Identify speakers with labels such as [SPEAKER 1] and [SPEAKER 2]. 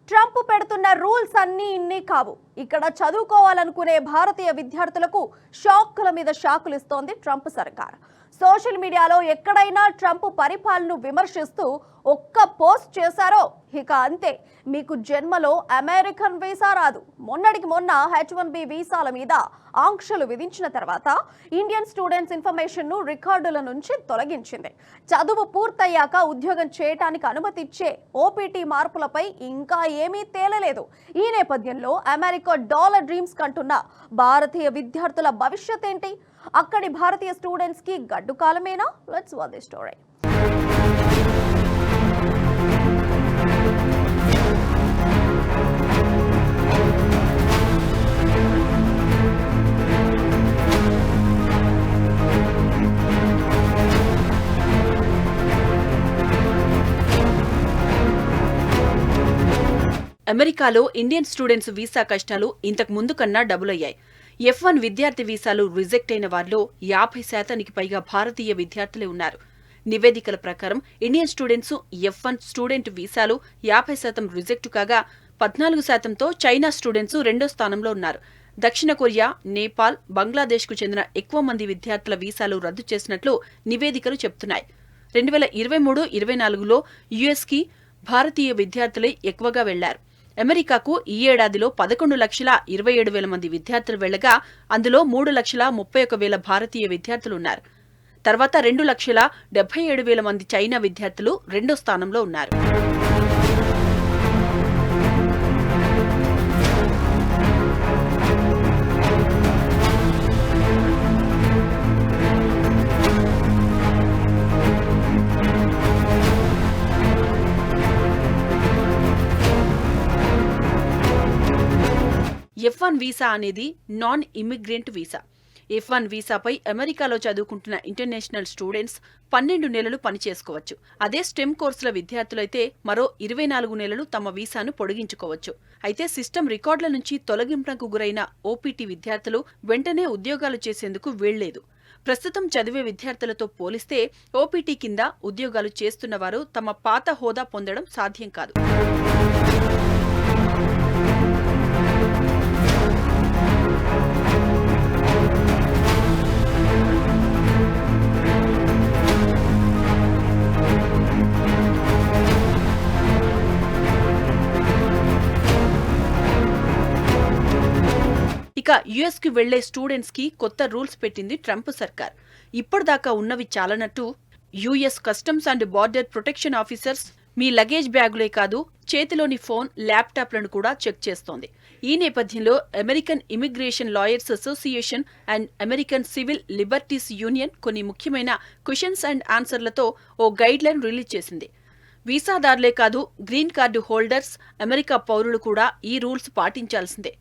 [SPEAKER 1] Trump పెడుతున్న rules అన్నీ ఇన్ని కావు. ఇక్కడ చదువుకోవాలనుకునే భారతీయ విద్యార్థులకు షాకుల మీద షాకులు ఇస్తోంది ట్రంప్ సర్కార్. సోషల్ మీడియాలో ఎక్కడైనా ట్రంప్ పరిపాలనను విమర్శిస్తూ ఒక్క పోస్ట్ చేశారో ఇక అంతే, మీకు జన్మలో అమెరికన్ వీసా రాదు. మొన్నటికి మొన్న H1B వీసాల మీద ఆంక్షలు విధించిన తర్వాత ఇండియన్ స్టూడెంట్స్ ఇన్ఫర్మేషన్ ను రికార్డుల నుంచి తొలగించింది. చదువు పూర్తయ్యాక ఉద్యోగం చేయడానికి అనుమతిచ్చే OPT మార్పులపై ఇంకా ఏమీ తేలలేదు. ఈ నేపథ్యంలో అమెరికా డాలర్ డ్రీమ్స్ కంటున్న భారతీయ విద్యార్థుల భవిష్యత్ ఏంటి? అక్కడి భారతీయ స్టూడెంట్స్ కి గడ్డు కాలమేనా? Let's watch the story.
[SPEAKER 2] అమెరికాలో ఇండియన్ స్టూడెంట్స్ వీసా కష్టాలు ఇంతకు ముందు కన్నా డబుల్ అయ్యాయి. F1 విద్యార్థి వీసాలు రిజెక్ట్ అయిన వారిలో 50% పైగా భారతీయ విద్యార్థులే ఉన్నారు. నివేదికల ప్రకారం ఇండియన్ స్టూడెంట్స్ F1 స్టూడెంట్ వీసాలు 50% రిజెక్ట్ కాగా 14%తో చైనా స్టూడెంట్స్ రెండో స్థానంలో ఉన్నారు. దక్షిణ కొరియా, నేపాల్, బంగ్లాదేశ్కు చెందిన ఎక్కువ మంది విద్యార్థుల వీసాలు రద్దు చేసినట్లు నివేదికలు చెబుతున్నాయి. 2023-24లో యుఎస్కి భారతీయ విద్యార్థులే ఎక్కువగా వెళ్లారు. అమెరికాకు ఈ ఏడాదిలో 11,27,000 మంది విద్యార్థులు వెళ్లగా అందులో 3,31,000 భారతీయ విద్యార్థులున్నారు. తర్వాత 2,77,000 మంది చైనా విద్యార్థులు రెండో స్థానంలో ఉన్నారు. F1 వీసా అనేది నాన్ ఇమిగ్రెంట్ వీసా. F1 వీసాపై అమెరికాలో చదువుకుంటున్న ఇంటర్నేషనల్ స్టూడెంట్స్ 12 నెలలు పనిచేసుకోవచ్చు. అదే స్టెమ్ కోర్సుల విద్యార్థులైతే మరో 24 నెలలు తమ వీసాను పొడిగించుకోవచ్చు. అయితే సిస్టమ్ రికార్డుల నుంచి తొలగింపునకు గురైన OPT విద్యార్థులు వెంటనే ఉద్యోగాలు చేసేందుకు వీల్లేదు. ప్రస్తుతం చదివే విద్యార్థులతో పోలిస్తే OPT కింద ఉద్యోగాలు చేస్తున్నవారు తమ పాత హోదా పొందడం సాధ్యం కాదు. ఇక యుఎస్కి వెళ్లే స్టూడెంట్స్ కి కొత్త రూల్స్ పెట్టింది ట్రంప్ సర్కార్. ఇప్పటిదాకా ఉన్నవి చాలనట్టు US customs and border protection officers మీ లగేజ్ బ్యాగులే కాదు, చేతిలోని ఫోన్, ల్యాప్టాప్లను కూడా చెక్ చేస్తోంది. ఈ నేపథ్యంలో American immigration lawyers association and American civil liberties union కొన్ని ముఖ్యమైన క్వశ్చన్స్ అండ్ ఆన్సర్లతో ఓ గైడ్ లైన్ రిలీజ్ చేసింది. వీసాదారులే కాదు, గ్రీన్ కార్డు హోల్డర్స్, అమెరికా పౌరులు కూడా ఈ రూల్స్ పాటించాల్సిందే.